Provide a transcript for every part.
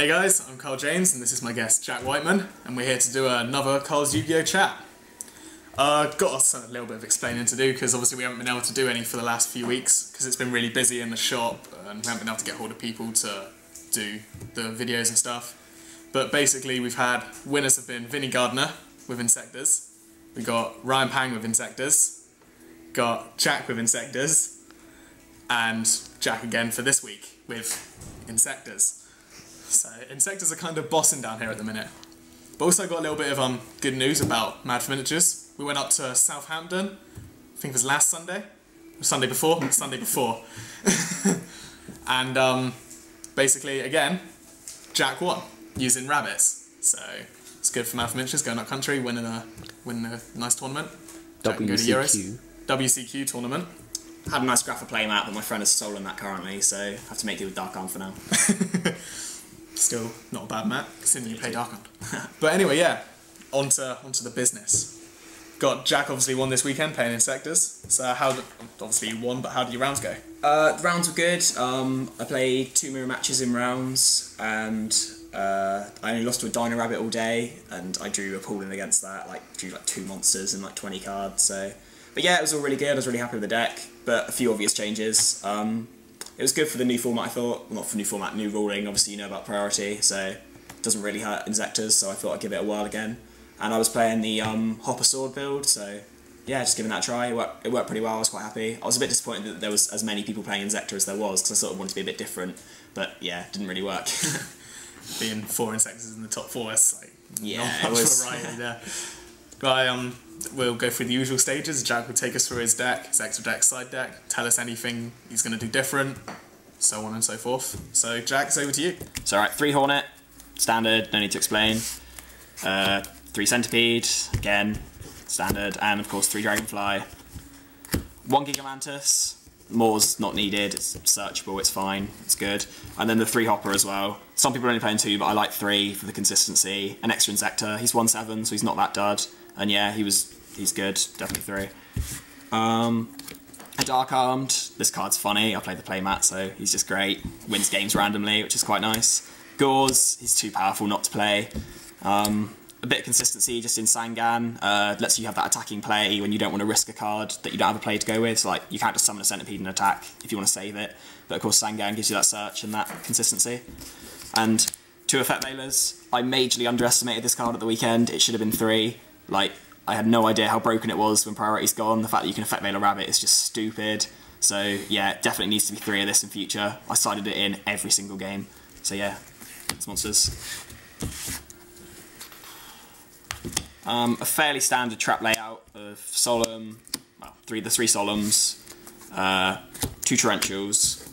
Hey guys, I'm Karl James and this is my guest Jack Wightman, and we're here to do another Karl's YuGiOh chat. Got us a little bit of explaining to do because obviously we haven't been able to do any for the last few weeks because it's been really busy in the shop and we haven't been able to get hold of people to do the videos and stuff. But basically we've had, winners have been Vinny Gardner with Inzektors, we got Ryan Pang with Inzektors, got Jack with Inzektors, and Jack again for this week with Inzektors. So Inzektors are kind of bossing down here at the minute. But also got a little bit of good news about Mad for Miniatures. We went up to Southampton, I think it was last Sunday, or Sunday before, and basically again, Jack won using rabbits. So it's good for Mad for Miniatures, going up country, winning a nice tournament. Jack can go to Euros. WCQ tournament. Had a nice graphic playmat, but my friend has stolen that currently, so I have to make do with Dark Arm for now. Still not a bad mat, considering you play Dark Arm. But anyway, yeah, onto the business. Got Jack obviously won this weekend playing Inzektors. So obviously you won, but how did your rounds go? The rounds were good. I played 2 mirror matches in rounds, and I only lost to a Dino Rabbit all day, and I drew a pool in against that, drew 2 monsters and 20 cards. So, but yeah, it was all really good. I was really happy with the deck, but a few obvious changes. It was good for the new format, I thought. Well, not for new format, new ruling. Obviously, you know about priority, so it doesn't really hurt Inzektors, so I thought I'd give it a whirl again. And I was playing the Hopper Sword build, so yeah, just giving that a try. It worked pretty well, I was quite happy. I was a bit disappointed that there was as many people playing Inzektor as there was, because I sort of wanted to be a bit different, but yeah, it didn't really work. Being 4 Inzektors in the top 4, it's yeah, not much variety there. But we'll go through the usual stages. Jack will take us through his deck, his extra deck, side deck, tell us anything he's going to do different, so on and so forth. So Jack, it's over to you. So alright, 3 Hornet, standard, no need to explain. 3 Centipede, again, standard, and of course 3 Dragonfly. 1 Gigamantis, more's not needed, it's searchable, it's fine, it's good. And then the 3 Hopper as well. Some people are only playing 2, but I like 3 for the consistency. An extra Inzektor, he's 1/7, so he's not that dud. And yeah, he's good, definitely 3. A Dark Armed, this card's funny, I played the playmat, so he's just great. Wins games randomly, which is quite nice. Gauze, he's too powerful not to play. A bit of consistency just in Sangan, lets you have that attacking play when you don't want to risk a card that you don't have a play to go with. So you can't just summon a Centipede and attack if you want to save it. But of course Sangan gives you that search and that consistency. And 2 Effect Veilers, I majorly underestimated this card at the weekend. It should have been 3. I had no idea how broken it was when priority's gone. The fact that you can Effect Veil a rabbit is just stupid. So yeah, it definitely needs to be 3 of this in future. I sided it in every single game. So yeah, it's monsters. A fairly standard trap layout of Solemn, well, the 3 Solemns, 2 Torrentials,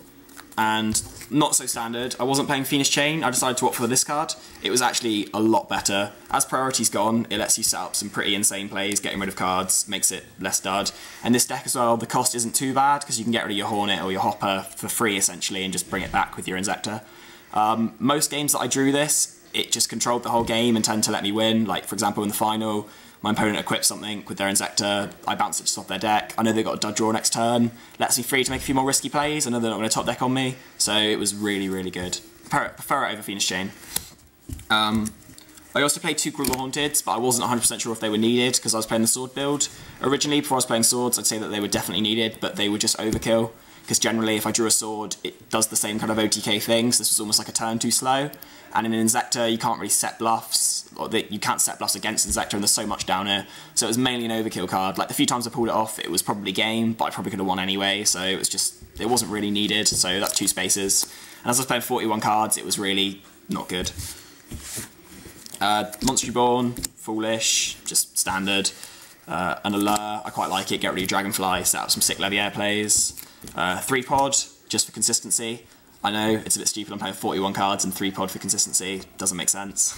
and not so standard. I wasn't playing Phoenix Chain, I decided to opt for this card. It was actually a lot better. As priority's gone, it lets you set up some pretty insane plays, getting rid of cards, makes it less dud. And this deck as well, the cost isn't too bad, because you can get rid of your Hornet or your Hopper for free essentially, and just bring it back with your Inzektor. Most games that I drew this, it just controlled the whole game and tended to let me win. For example, in the final, my opponent equipped something with their Inzektor, I bounced it to stop their deck. I know they got a dud draw next turn, lets me free to make a few more risky plays. I know they're not going to top deck on me, so it was really, really good. Prefer it over Phoenix Chain. I also played 2 Kruger Haunteds, but I wasn't 100% sure if they were needed because I was playing the sword build. Originally, before I was playing swords, I'd say that they were definitely needed, but they were just overkill. Because generally, if I drew a sword, it does the same kind of OTK thing, so this was almost like a turn too slow. And in an Inzektor, you can't really set bluffs, or you can't set bluffs against Inzektor, and there's so much down here. So it was mainly an overkill card. The few times I pulled it off, it was probably game, but I probably could have won anyway, so it wasn't really needed, so that's 2 spaces. And as I was playing 41 cards, it was really not good. Monster Reborn, Foolish, just standard. An Allure, I quite like it, get rid of your Dragonfly, set up some sick Leviair plays. 3 Pod, just for consistency. I know, it's a bit stupid, I'm playing 41 cards and 3 Pod for consistency, doesn't make sense.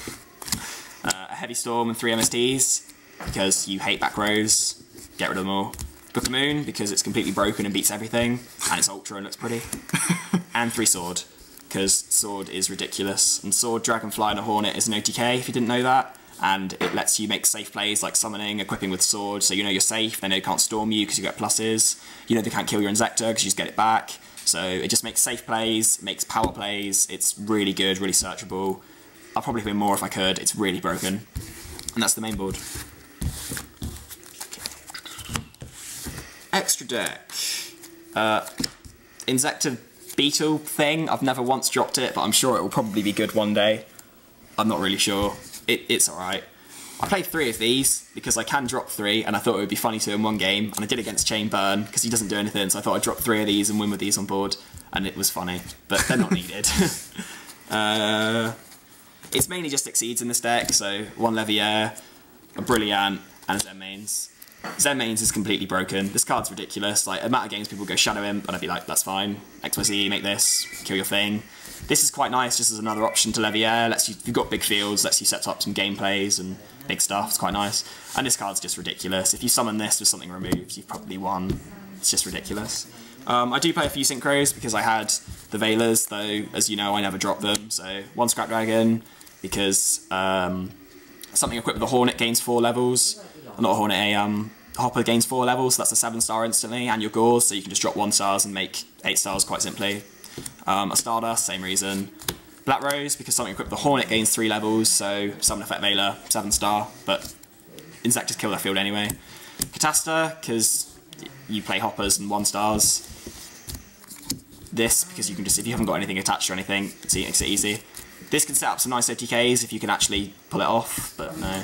A Heavy Storm and 3 MSTs, because you hate back rows, get rid of them all. Book of Moon, because it's completely broken and beats everything, and it's ultra and looks pretty. And 3 Sword, because Sword is ridiculous, and Sword, Dragonfly and a Hornet is an OTK, if you didn't know that. and it lets you make safe plays like summoning, equipping with sword, so you know you're safe, they know they can't storm you because you get pluses, you know they can't kill your Inzektor because you just get it back, so it just makes safe plays, makes power plays, it's really good, really searchable. I'll probably win more if I could, it's really broken. And that's the main board. Extra deck. Inzektor Beetle thing, I've never once dropped it, but I'm sure it will probably be good one day. I'm not really sure. It's alright. I played 3 of these because I can drop 3 and I thought it would be funny to in one game, and I did against Chain Burn because he doesn't do anything, so I thought I'd drop 3 of these and win with these on board, and it was funny, but they're not needed. It's mainly just Exceeds in this deck, so 1 Leviair, a Brilliant, and Zen Mains. Zen Mains is completely broken. This card's ridiculous. Like, amount of games people go Shadow Imp, and I'd be like, that's fine. XYZ, make this, kill your thing. This is quite nice just as another option to Leviair. Lets you, if you've got big fields, lets you set up some gameplays and big stuff. It's quite nice. And this card's just ridiculous. If you summon this with something removed, you've probably won. It's just ridiculous. I do play a few Synchros because I had the Veilers, though, as you know, I never drop them. So, 1 Scrap Dragon, because something equipped with a Hornet gains 4 levels. Not a Hornet, a Hopper gains 4 levels, so that's a 7-star instantly, and your Gauze, so you can just drop 1 stars and make 8 stars quite simply. A Stardust, same reason. Black Rose, because something equipped with a Hornet gains 3 levels, so Summon Effect Veiler, 7-star, but Inzektors kill their field anyway. Catasta, because you play Hoppers and 1 stars. This, because you can just, if you haven't got anything attached or anything, it makes it easy. This can set up some nice OTKs if you can actually pull it off, but no.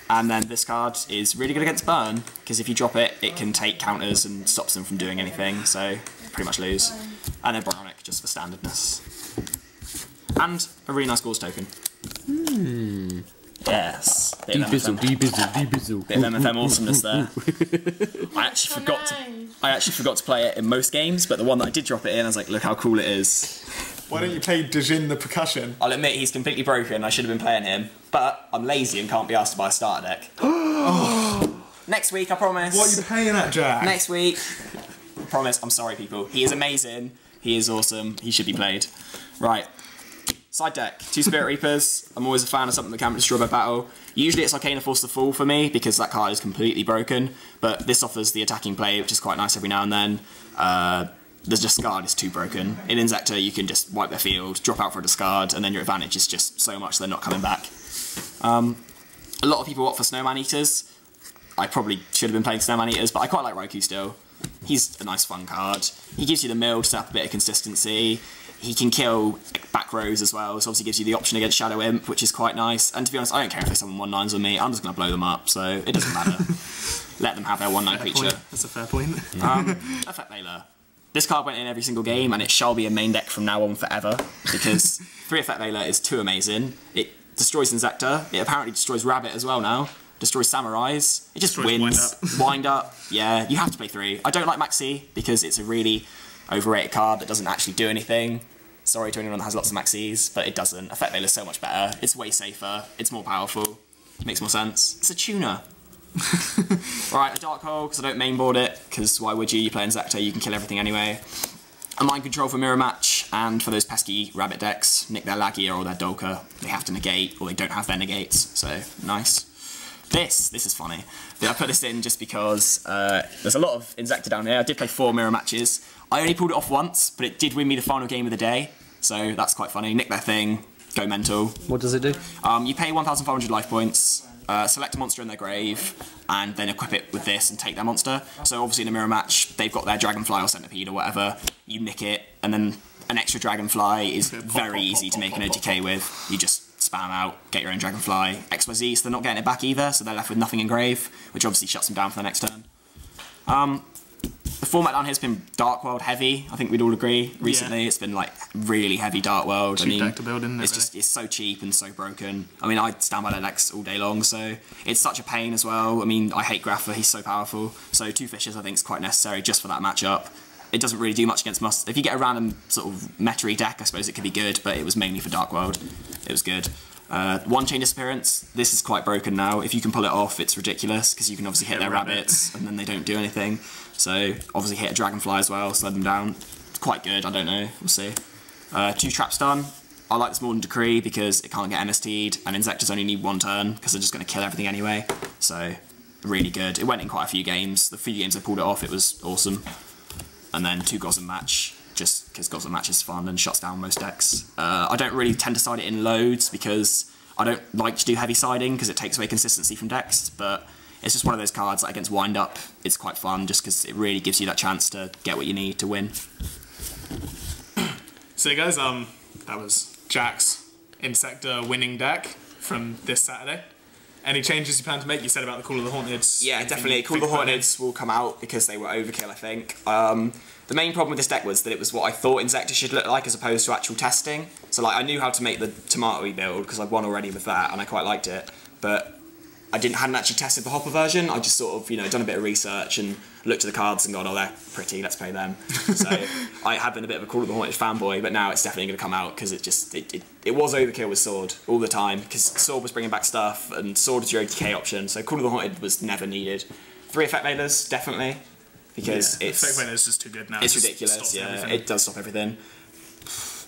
And then this card is really good against Burn, because if you drop it, it can take counters and stops them from doing anything, so pretty much lose. And then Bionic, just for standardness. And a really nice Gauze token. Yes. Bit of MFM awesomeness there. I actually forgot to play it in most games, but the one that I did drop it in, I was like, look how cool it is. Why don't you play Dejin the Percussion? I'll admit he's completely broken, I should have been playing him, but I'm lazy and can't be asked to buy a starter deck. Next week, I promise. What are you paying at, Jack? Next week. I promise, I'm sorry people. He is amazing, he is awesome, he should be played. Right. Side deck, 2 Spirit Reapers. I'm always a fan of something that can't be destroyed by battle. Usually it's Arcana Force the Fall for me, because that card is completely broken, but this offers the attacking play, which is quite nice every now and then. The discard is too broken. In Inzektor, you can just wipe their field, drop out for a discard, and then your advantage is just so much they're not coming back. A lot of people opt for Snowman Eaters. I probably should have been playing Snowman Eaters, but I quite like Raikou still. He's a nice fun card. He gives you the mill to set up a bit of consistency. He can kill back rows as well, so obviously gives you the option against Shadow Imp, which is quite nice. And to be honest, I don't care if they summon 1/9s on me, I'm just going to blow them up, so it doesn't matter. Let them have their 1/9 creature. That's a fair point. Effect Veiler. This card went in every single game, and it shall be a main deck from now on forever, because 3 Effect Veiler is too amazing. It destroys Inzektor, it apparently destroys Rabbit as well now, destroys Samurais, it just wins. Wind up. Yeah, you have to play 3. I don't like Maxi, because it's a really overrated card that doesn't actually do anything. Sorry to anyone that has lots of Maxis, but it doesn't. Effect Veiler is so much better, it's way safer, it's more powerful, it makes more sense. It's a tuner. Right, a Dark Hole, because I don't mainboard it, because why would you? You play Inzektor, you can kill everything anyway. A Mind Control for Mirror Match, and for those pesky Rabbit decks, nick their Lagia or their Dolka. They have to negate, or they don't have their negates, so nice. This is funny. I put this in just because there's a lot of Inzektor down here. I did play 4 Mirror Matches. I only pulled it off once, but it did win me the final game of the day, so that's quite funny. Nick their thing, go mental. What does it do? You pay 1,500 life points, select a monster in their grave, and then equip it with this and take their monster. So obviously in a mirror match, they've got their Dragonfly or Centipede or whatever, you nick it, and then an extra Dragonfly is very easy to make an OTK with. You just spam out, get your own Dragonfly. XYZ, so they're not getting it back either, so they're left with nothing in grave, which obviously shuts them down for the next turn. The format down here has been Dark World heavy, I think we'd all agree. Recently, it's been like really heavy Dark World. Cheap deck to build, isn't it? It's just, it's so cheap and so broken. I mean, I stand by their decks all day long, so it's such a pain as well. I mean, I hate Grapha, he's so powerful. So 2 Fishes I think is quite necessary just for that matchup. It doesn't really do much against Must. If you get a random sort of meta-y deck, I suppose it could be good, but it was mainly for Dark World. It was good. 1 Chain Disappearance, this is quite broken now. If you can pull it off, it's ridiculous, because you can obviously hit their rabbits, and then they don't do anything. So, obviously hit a Dragonfly as well, sled them down. It's quite good, I don't know, we'll see. 2 Trap Stun, I like this more than Decree because it can't get MST'd, and Inzektors only need 1 turn because they're just going to kill everything anyway. So, really good. It went in quite a few games. The few games I pulled it off, it was awesome. And then 2 Goslin Match, just because Goslin Match is fun and shuts down most decks. I don't really tend to side it in loads because I don't like to do heavy siding because it takes away consistency from decks, but it's just one of those cards that against wind up, it's quite fun just because it really gives you that chance to get what you need to win. So guys, that was Jack's Inzektor winning deck from this Saturday. Any changes you plan to make? You said about the Call of the Haunteds. Yeah, definitely. Call of the Haunteds will come out because they were overkill, I think. The main problem with this deck was that it was what I thought Inzektor should look like as opposed to actual testing. So like I knew how to make the tomato build because I've won already with that and I quite liked it, but I hadn't actually tested the Hopper version. I just sort of, you know, done a bit of research and looked at the cards and gone, oh, they're pretty, let's play them. So I have been a bit of a Call of the Haunted fanboy, but now it's definitely going to come out because it was overkill with Sword all the time because Sword was bringing back stuff and Sword is your OTK option, so Call of the Haunted was never needed. 3 Effect Veilers, definitely, because it's... Effect Veiler's just too good now. It's ridiculous, yeah, everything. It does stop everything.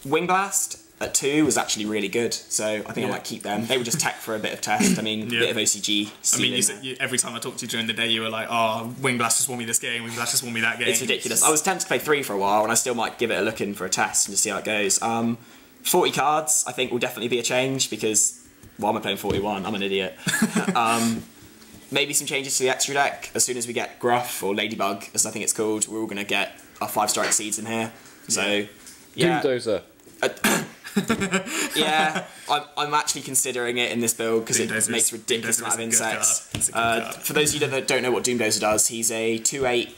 Wing Blast at 2 was actually really good, so I think I might keep them. They were just tech for a bit of test. I mean, a bit of OCG. I mean, you said, every time I talked to you during the day, you were like, oh, Wing Blast just won me this game, Wing Blast just won me that game. It's ridiculous. I was tempted to play 3 for a while, and I still might give it a look in for a test and just see how it goes. 40 cards, I think, will definitely be a change, because why am I playing 41? I'm an idiot. Maybe some changes to the extra deck. As soon as we get Gruff, or Ladybug, as I think it's called, we're all going to get our 5-star Exceeds in here. So, yeah. Doomdozer. Yeah, I'm actually considering it in this build because it makes a ridiculous amount of insects. For those of you that don't know what Doomdozer does, he's a 2/8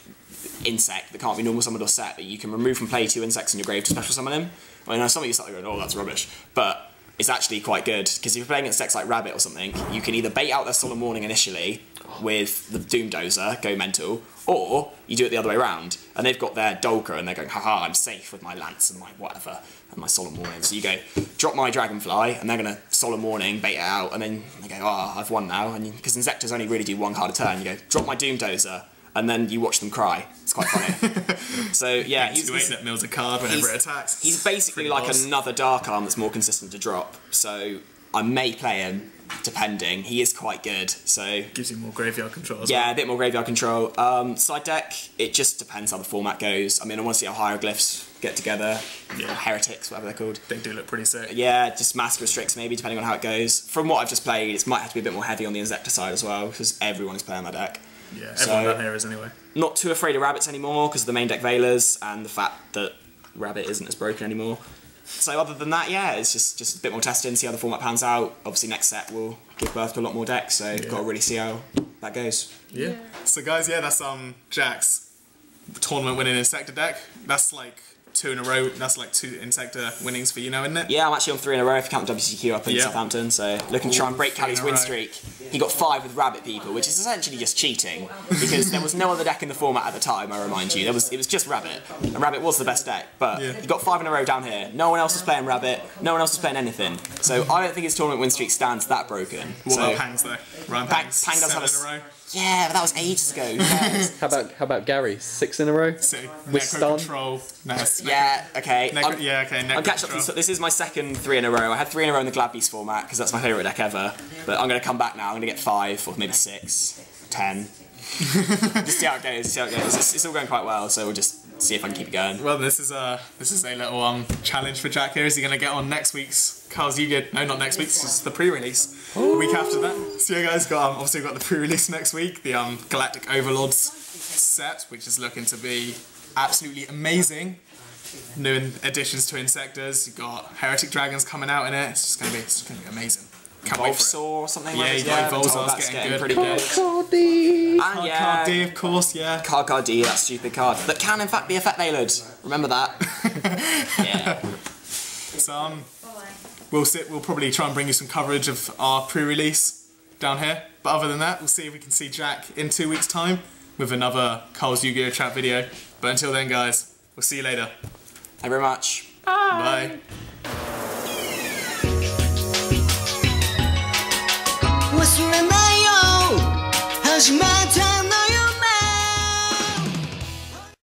insect that can't be normal summoned or set, but you can remove from play 2 insects in your grave to special summon him. I know some of you start going, oh, that's rubbish, but it's actually quite good because if you're playing against decks like Rabbit or something, you can either bait out their Solemn Warning initially with the Doomdozer, go mental, or you do it the other way around and they've got their Dolker and they're going, haha, I'm safe with my Lance and my whatever and my Solemn Warning. So you go, drop my Dragonfly and they're going to Solemn Warning, bait it out, and then they go, oh, I've won now. And because Inzektors only really do 1 card a turn, you go, drop my Doomdozer, and then you watch them cry. It's quite funny. So yeah, he's that mills a card whenever it attacks. He's basically like another Dark Arm that's more consistent to drop. So I may play him, depending. He is quite good, so... Gives you more graveyard control as well. Yeah, a bit more graveyard control. Side deck, it just depends how the format goes. I mean, I want to see how Hieroglyphs get together. Yeah. Or Heretics, whatever they're called. They do look pretty sick. Yeah, just Massacre Strix maybe, depending on how it goes. From what I've just played, it might have to be a bit more heavy on the Inzektor side as well, because everyone is playing that deck. Yeah, everyone down here is anyway. Not too afraid of Rabbits anymore, because of the main deck Veilers, and the fact that Rabbit isn't as broken anymore. So other than that, yeah, it's just a bit more testing, see how the format pans out. Obviously next set will give birth to a lot more decks, so you've got to really see how that goes. Yeah. So guys, yeah, that's Jack's tournament winning Inzektor deck. That's like 2 in a row. That's like 2 Inzektor winnings for you now, isn't it? Yeah, I'm actually on 3 in a row if you count WCQ up in Southampton, so looking to try and break Callie's win streak. He got 5 with Rabbit people, which is essentially just cheating, because there was no other deck in the format at the time, I remind you. It was just Rabbit, and Rabbit was the best deck, but he got 5 in a row down here. No one else was playing Rabbit, no one else was playing anything, so I don't think his tournament win streak stands that broken. What about Pangs though? Ryan Pangs, Pang does have in a row. Yeah, but that was ages ago. How about Gary? 6 in a row? With stun? Control. Nice. Yeah, okay. I'm catching up to, this is my second 3 in a row. I had 3 in a row in the Glad Beast format because that's my favourite deck ever. But I'm going to come back now. I'm going to get 5 or maybe 6, 10. Just see how it goes. It's all going quite well, so we'll just see if I can keep it going. Well, this is a little challenge for Jack here. Is he going to get on next week's Karl's YuGiOh? No, not next week's. It's the pre-release. The week after that. So yeah, guys, obviously we've got the pre-release next week. The Galactic Overlords set, which is looking to be absolutely amazing. New additions to Inzektors. You've got Heretic Dragons coming out in it. It's just going to be amazing. Can't wait for it. Or something yeah, like that. Volzar's getting good. Pretty good. Card D! Card D, of course, yeah. Card D, that stupid card. That can, in fact, be Effect Veilered. Remember that. Yeah. So, we'll probably try and bring you some coverage of our pre-release down here. But other than that, we'll see if we can see Jack in 2 weeks' time with another Karl's YuGiOh chat video. But until then, guys, we'll see you later. Thank you very much. Bye.忘れないよ始まった